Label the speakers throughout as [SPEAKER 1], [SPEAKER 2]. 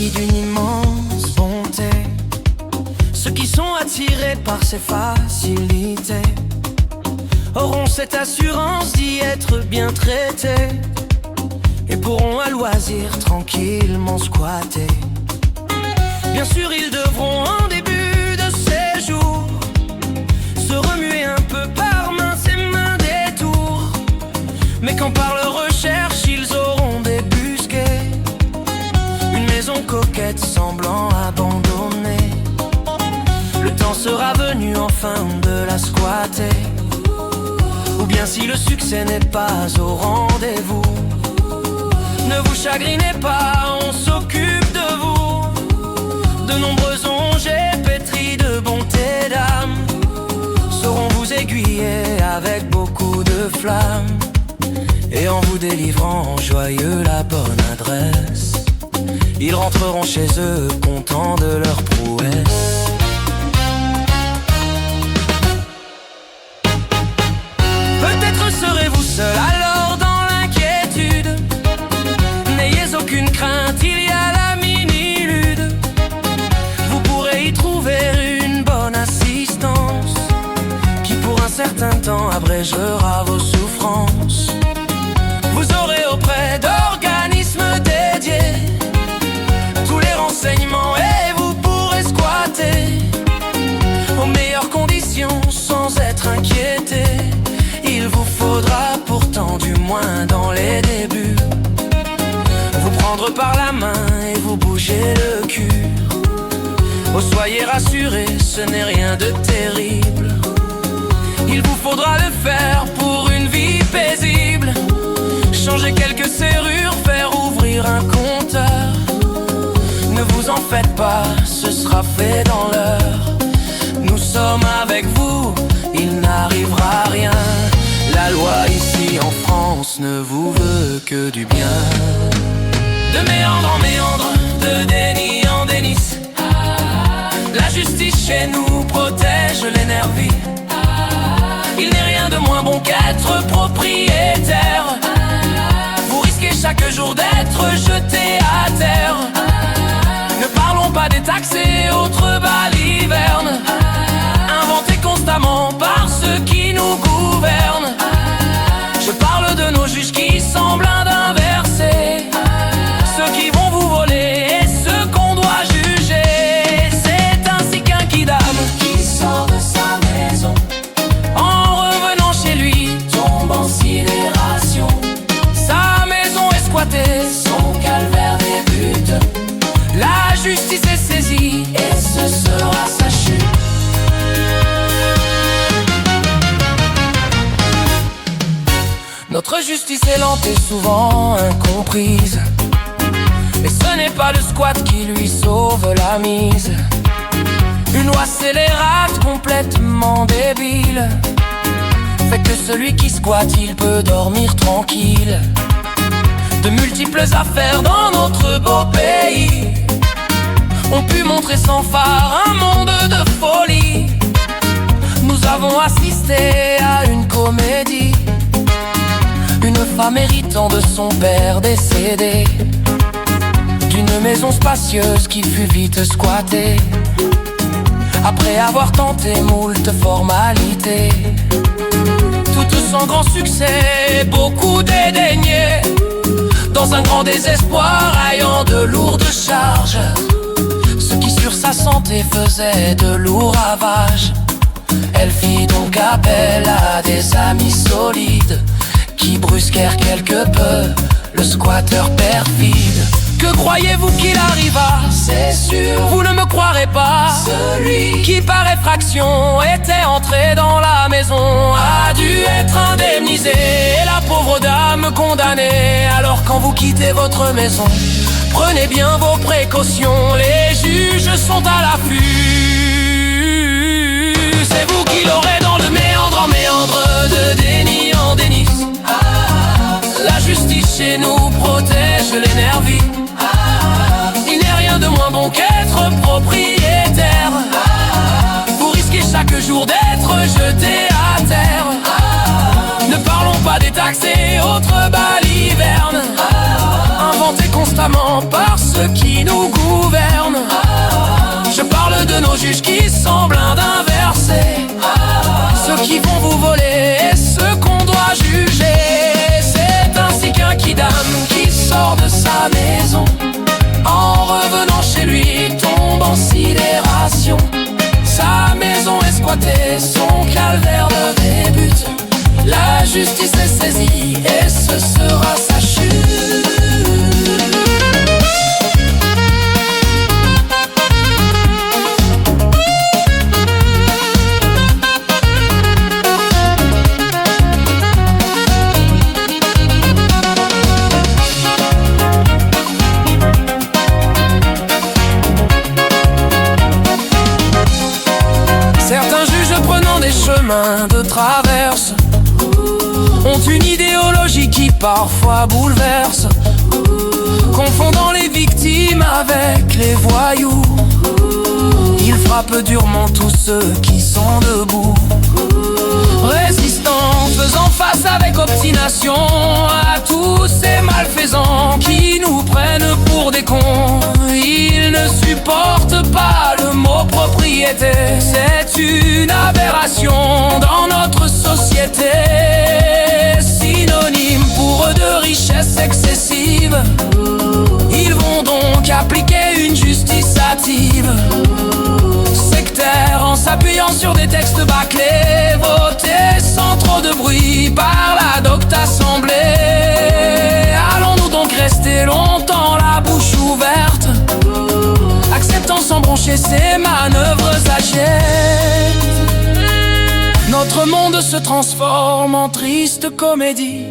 [SPEAKER 1] pays d'une immense bonté. Ceux qui sont attirés par ces facilités auront cette assurance d'y être bien traités et pourront à loisir tranquillement squatter. Bien sûr, ils devront en début de séjour se remuer un peu par mince et main détour. Mais quand par leur recherche ils auront débusqué une maison coquette semblant abandonnée, le temps sera venu enfin de la squatter. Ou bien si le succès n'est pas au rendez-vous, ne vous chagrinez pas, on s'occupe de vous. De nombreux ongets pétris de bonté d'âme sauront vous aiguiller avec beaucoup de flamme, et en vous délivrant joyeux la bonne adresse, ils rentreront chez eux contents de leur prouesse. Peut-être serez-vous seul alors dans l'inquiétude. N'ayez aucune crainte, il y a la mini-lude. Vous pourrez y trouver une bonne assistance qui pour un certain temps abrégera vos souffrances. Vous aurez auprès d'organismes dédiés tous les renseignements et vous pourrez squatter aux meilleures conditions sans être inquiété. Il vous faudra pourtant, du moins dans les débuts, vous prendre par la main et vous bouger le cul. Oh, soyez rassurés, ce n'est rien de terrible. Il vous faudra le faire pour une vie paisible. Changer quelques serrures, faire ouvrir un compteur. Ne vous en faites pas, ce sera fait dans l'heure. Nous sommes avec vous, il n'arrivera rien. La loi ici en France ne vous veut que du bien. De méandre en méandre, de déni en délice, la justice chez nous protège les nervis. Il n'est rien de moins bon qu'être propriétaire. Vous risquez chaque jour d'être jeté à terre. Ne parlons pas des taxes et autres balivernes inventés constamment par ceux qui nous gouvernent. Je parle de nos juges qui semblent inversés, ceux qui vont vous voler et ceux qu'on doit juger. C'est ainsi qu'un kidam qui sort de sa maison, en revenant chez lui, tombe en sidération. Sa maison est squattée, son calvaire débute. La justice est saisie et ce sera sa chute. Notre justice est lente et souvent incomprise, mais ce n'est pas le squat qui lui sauve la mise. Une loi scélérate complètement débile fait que celui qui squatte, il peut dormir tranquille. De multiples affaires dans notre beau pays ont pu montrer sans phare un monde de folie. Nous avons assisté à une comédie, une femme héritant de son père décédé, d'une maison spacieuse qui fut vite squattée, après avoir tenté moult formalités. Toutes sans grand succès, beaucoup dédaignées, dans un grand désespoir ayant de lourdes charges, ce qui sur sa santé faisait de lourds ravages. Elle fit donc appel à des amis solides qui brusquèrent quelque peu le squatteur perfide. Que croyez-vous qu'il arriva? C'est sûr, vous ne me croirez pas. Celui qui par effraction était entré dans la maison a dû être indemnisé, et la pauvre dame condamnée. Alors quand vous quittez votre maison, prenez bien vos précautions, les juges sont à l'affût. C'est vous qui l'aurez dans le méandre en méandre, de déni en déni. La justice chez nous protège les nervis. Il n'est rien de moins bon qu'être propriétaire. Vous risquez chaque jour d'être jeté à terre. Ne parlons pas des taxes et autres balivernes inventés constamment par ceux qui nous goûtent. et son calvaire débute. La justice est saisie et ce sera sa chute. Certains juges prenant des chemins de traverse ont une idéologie qui parfois bouleverse, confondant les victimes avec les voyous. Ils frappent durement tous ceux qui sont debout, résistant, faisant face avec obstination à tous ces malfaisants qui nous prennent pour des cons. Ils ne supportent pas le mot propriété, c'est une aberration dans notre société, synonyme pour eux de richesse excessive. Ils vont donc appliquer une justice hâtive, sectaire, en s'appuyant sur des textes bâclés, votés sans trop de bruit par la docte assemblée. Allons-nous donc rester longtemps la bouche ouverte, acceptant sans broncher ces manœuvres âgées? Notre monde se transforme en triste comédie.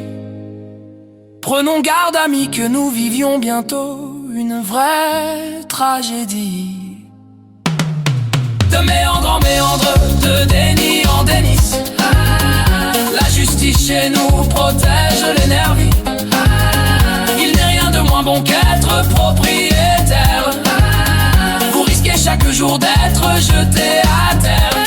[SPEAKER 1] Prenons garde, amis, que nous vivions bientôt une vraie tragédie. De méandre en méandre, de déni en délice, la justice chez nous protège les nervis. Il n'est rien de moins bon qu'être propriétaire. Vous risquez chaque jour d'être jeté à terre.